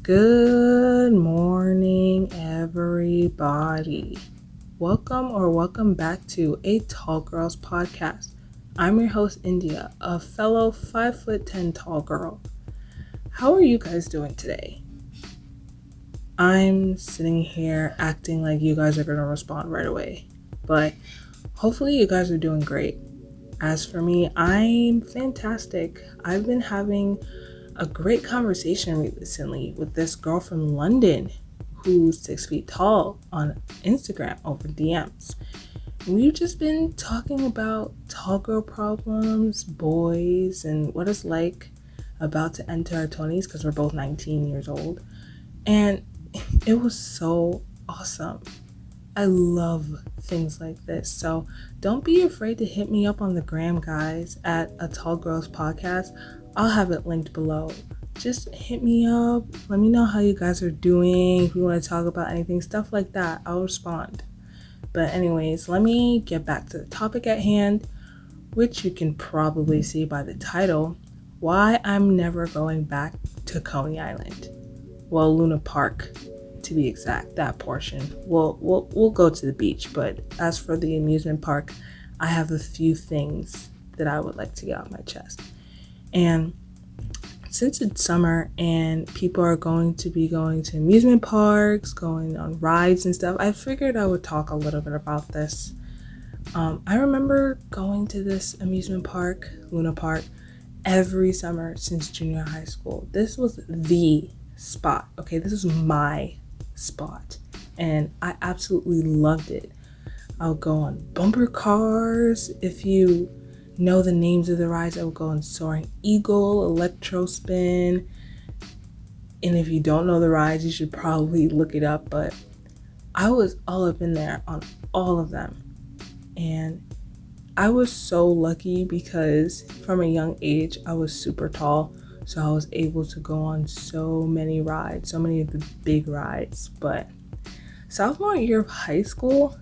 Good morning, everybody. Welcome back to a Tall Girls podcast. I'm your host, India, a fellow 5'10" tall girl. How are you guys doing today? I'm sitting here acting like you guys are going to respond right away, but hopefully you guys are doing great. As for me, I'm fantastic. I've been having a great conversation recently with this girl from London who's 6 feet tall on Instagram over DMs. We've just been talking about tall girl problems, boys, and what it's like about to enter our 20s because we're both 19 years old. And it was so awesome. I love things like this. So don't be afraid to hit me up on the gram, guys, at a Tall Girls Podcast. I'll have it linked below. Just hit me up. Let me know how you guys are doing. If you want to talk about anything, stuff like that, I'll respond. But anyways, let me get back to the topic at hand, which you can probably see by the title, why I'm never going back to Coney Island. Well, Luna Park, to be exact, that portion. We'll go to the beach, but as for the amusement park, I have a few things that I would like to get off my chest. And since it's summer and people are going to be going to amusement parks, going on rides and stuff, I figured I would talk a little bit about this. I remember going to this amusement park, Luna Park, every summer since junior high school. This was the spot, okay? This is my spot, and I absolutely loved it. I'll go on bumper cars. If you know the names of the rides, I would go on Soaring Eagle, Electro Spin. And if you don't know the rides, you should probably look it up, but I was all up in there on all of them. And I was so lucky because from a young age, I was super tall. So I was able to go on so many rides, so many of the big rides. But sophomore year of high school,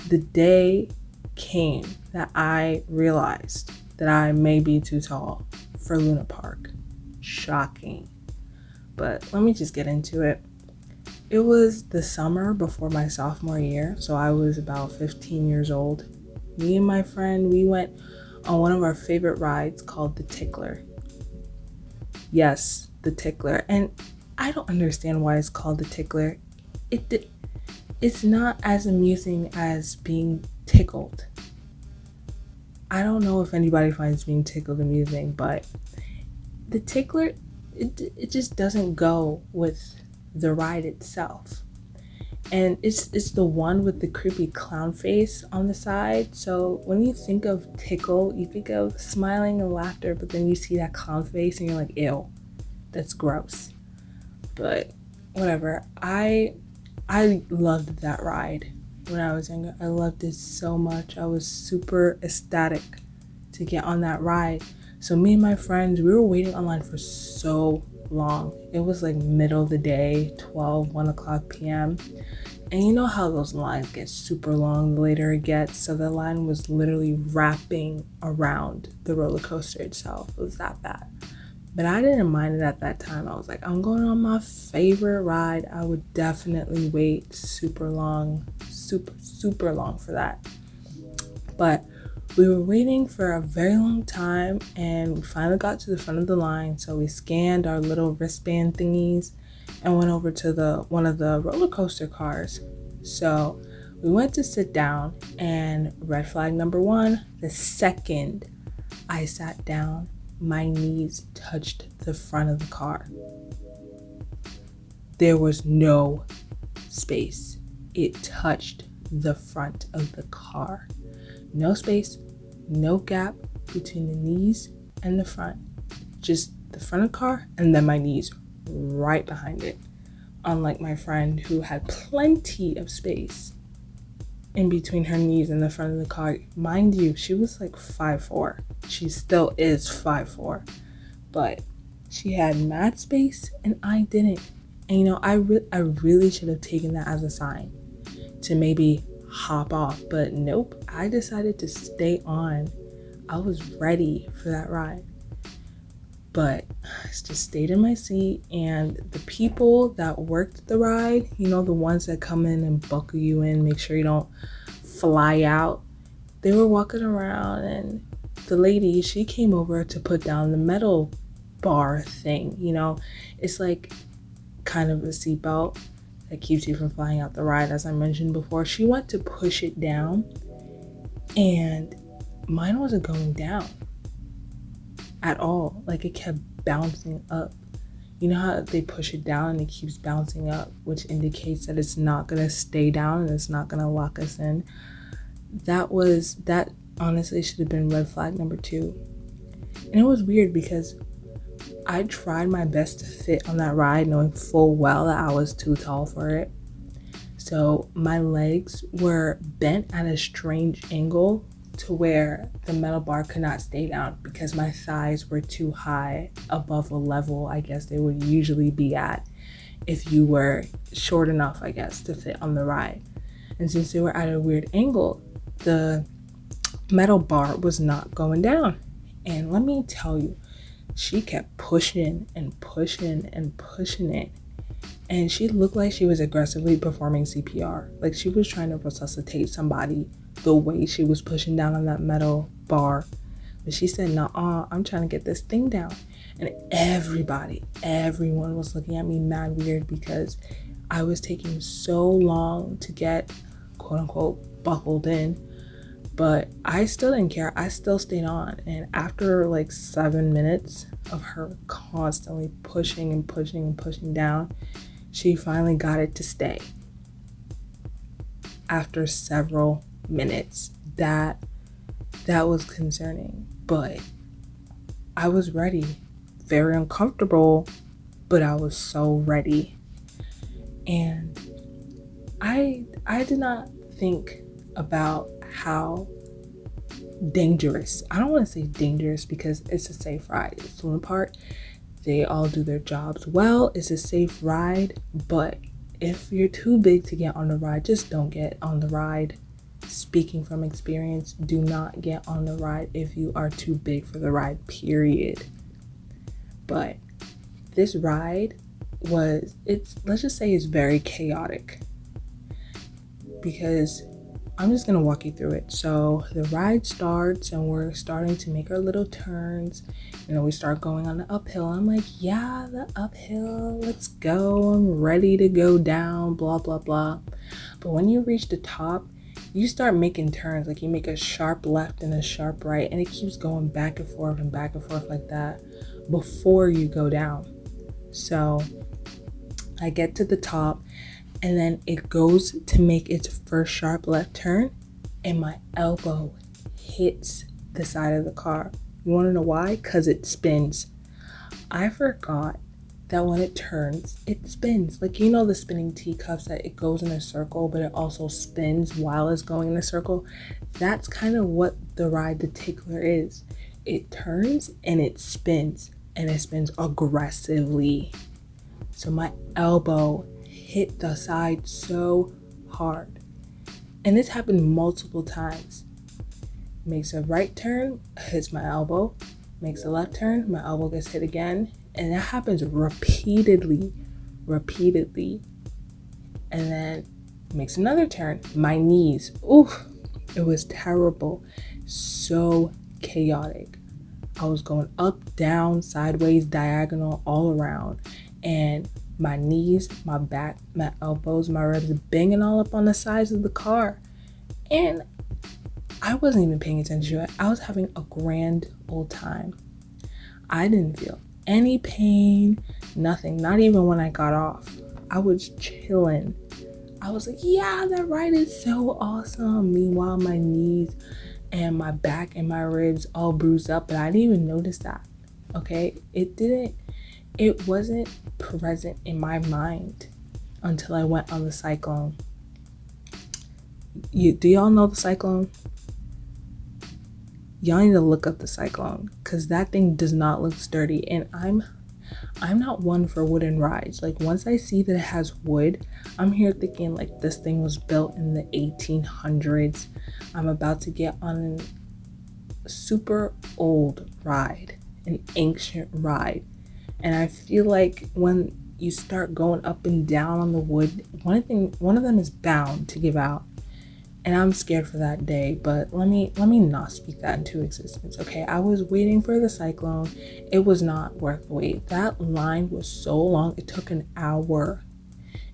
the day came that I realized that I may be too tall for Luna Park. Shocking. But let me just get into it. It was the summer before my sophomore year, so I was about 15 years old. Me and my friend, we went on one of our favorite rides called the Tickler. Yes, the Tickler. And I don't understand why it's called the Tickler. It's not as amusing as being tickled. I don't know if anybody finds being tickled amusing, but the Tickler, it just doesn't go with the ride itself. And it's the one with the creepy clown face on the side. So when you think of tickle, you think of smiling and laughter, but then you see that clown face and you're like, ew, that's gross. But whatever. I loved that ride when I was younger. I loved it so much. I was super ecstatic to get on that ride. So me and my friends, we were waiting online for so long. It was like middle of the day, 1 o'clock p.m. And you know how those lines get super long the later it gets. So the line was literally wrapping around the roller coaster itself. It was that bad. But I didn't mind it at that time. I was like, I'm going on my favorite ride. I would definitely wait super long for that. But we were waiting for a very long time and we finally got to the front of the line. So we scanned our little wristband thingies and went over to one of the roller coaster cars. So we went to sit down, and red flag number one, the second I sat down, my knees touched the front of the car. There was no space. It touched the front of the car. No space, no gap between the knees and the front. Just the front of the car and then my knees right behind it. Unlike my friend who had plenty of space in between her knees and the front of the car. Mind you, she was like 5'4". She still is 5'4". But she had mad space and I didn't. And you know, I really should have taken that as a sign to maybe hop off. But nope, I decided to stay on. I was ready for that ride. But I just stayed in my seat, and the people that worked the ride, you know, the ones that come in and buckle you in, make sure you don't fly out, they were walking around, and the lady, she came over to put down the metal bar thing. You know, it's like kind of a seatbelt that keeps you from flying out the ride, as I mentioned before. She went to push it down, and mine wasn't going down at all. Like, it kept bouncing up. You know how they push it down and it keeps bouncing up, which indicates that it's not gonna stay down and it's not gonna lock us in. That honestly should have been red flag number 2. And it was weird because I tried my best to fit on that ride, knowing full well that I was too tall for it. So my legs were bent at a strange angle to where the metal bar could not stay down because my thighs were too high above a level I guess they would usually be at if you were short enough, I guess, to fit on the ride. And since they were at a weird angle, the metal bar was not going down. And let me tell you, she kept pushing and pushing and pushing it. And she looked like she was aggressively performing CPR. Like she was trying to resuscitate somebody the way she was pushing down on that metal bar. But she said, "Nah, I'm trying to get this thing down." And everyone was looking at me mad weird because I was taking so long to get quote unquote buckled in. But I still didn't care. I still stayed on. And after like 7 minutes of her constantly pushing and pushing and pushing down, she finally got it to stay. After several minutes, that was concerning. But I was ready. Very uncomfortable, but I was so ready. And I did not think about how dangerous. I don't want to say dangerous because it's a safe ride. It's Luna Park. They all do their jobs well. It's a safe ride, but if you're too big to get on the ride, just don't get on the ride. Speaking from experience, do not get on the ride if you are too big for the ride, period. But this ride let's just say it's very chaotic, because I'm just gonna walk you through it. So the ride starts and we're starting to make our little turns. You know, we start going on the uphill. I'm like, yeah, the uphill, let's go. I'm ready to go down, blah, blah, blah. But when you reach the top, you start making turns. Like you make a sharp left and a sharp right, and it keeps going back and forth like that before you go down. So I get to the top, and then it goes to make its first sharp left turn, and my elbow hits the side of the car. You want to know why? Because it spins. I forgot that when it turns, it spins. Like, you know the spinning teacups that it goes in a circle, but it also spins while it's going in a circle? That's kind of what the ride The Tickler is. It turns and it spins aggressively. So my elbow hit the side so hard. And this happened multiple times. Makes a right turn, hits my elbow. Makes a left turn, my elbow gets hit again. And that happens repeatedly. And then makes another turn. My knees, oof, it was terrible. So chaotic. I was going up, down, sideways, diagonal, all around. And my knees, my back, my elbows, my ribs banging all up on the sides of the car. And I wasn't even paying attention to it. I was having a grand old time. I didn't feel any pain, nothing, not even when I got off. I was chilling. I was like, yeah, that ride is so awesome. Meanwhile, my knees and my back and my ribs all bruised up, but I didn't even notice that. Okay, it wasn't present in my mind until I went on the cyclone. Do y'all know the cyclone? Y'all need to look up the cyclone, because that thing does not look sturdy. And I'm not one for wooden rides. Like, once I see that it has wood, I'm here thinking like this thing was built in the 1800s. I'm about to get on a super old ride, an ancient ride. And I feel like when you start going up and down on the wood, one of them is bound to give out. And I'm scared for that day, but let me not speak that into existence. Okay, I was waiting for the cyclone. It was not worth the wait. That line was so long. It took an hour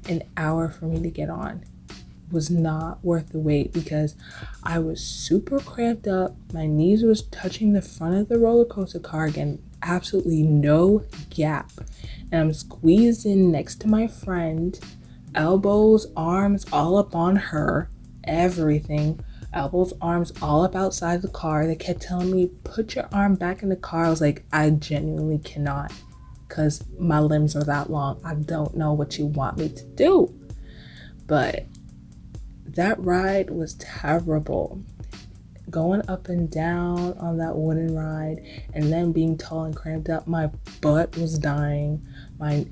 for me to get on. It was not worth the wait because I was super cramped up. My knees was touching the front of the roller coaster car again, absolutely no gap. And I'm squeezed in next to my friend, elbows, arms all up on her, everything, elbows, arms all up outside the car. They kept telling me, put your arm back in the car. I was like, I genuinely cannot because my limbs are that long. I don't know what you want me to do. But that ride was terrible. Going up and down on that wooden ride and then being tall and cramped up, my butt was dying. My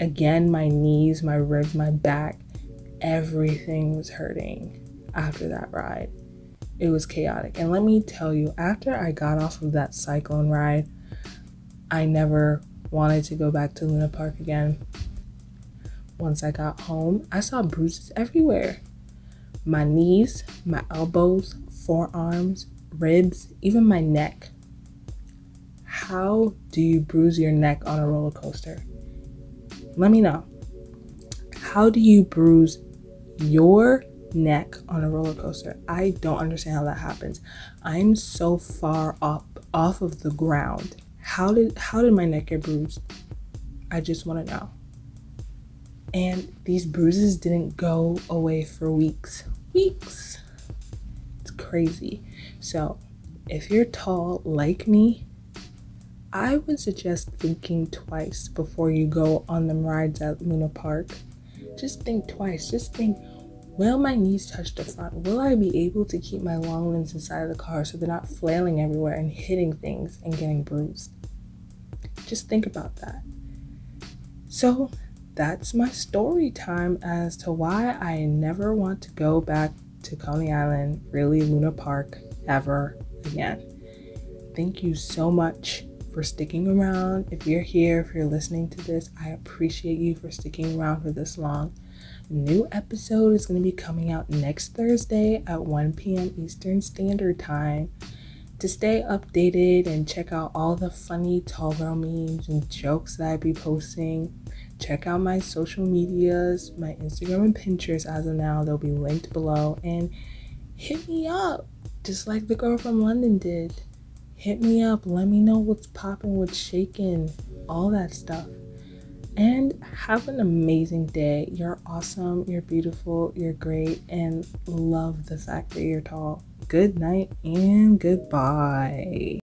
knees, my ribs, my back, everything was hurting after that ride. It was chaotic. And let me tell you, after I got off of that cyclone ride, I never wanted to go back to Luna Park again. Once I got home, I saw bruises everywhere. My knees, my elbows, forearms, ribs, even my neck. How do you bruise your neck on a roller coaster? Let me know. How do you bruise your neck on a roller coaster? I don't understand how that happens. I'm so far off of the ground. How did my neck get bruised? I just want to know. And these bruises didn't go away for weeks. It's crazy. So if you're tall like me, I would suggest thinking twice before you go on them rides at Luna Park. Just think twice. Just think, will my knees touch the front? Will I be able to keep my long limbs inside of the car so they're not flailing everywhere and hitting things and getting bruised? Just think about that. So that's my story time as to why I never want to go back to Coney Island, really Luna Park, ever again. Thank you so much for sticking around. If you're here, if you're listening to this, I appreciate you for sticking around for this long. New episode is going to be coming out next Thursday at 1 p.m. Eastern Standard Time. To stay updated and check out all the funny tall girl memes and jokes that I be posting, check out my social medias, my Instagram and Pinterest as of now. They'll be linked below. And hit me up, just like the girl from London did. Hit me up. Let me know what's popping, what's shaking, all that stuff. And have an amazing day. You're awesome. You're beautiful. You're great. And love the fact that you're tall. Good night and goodbye.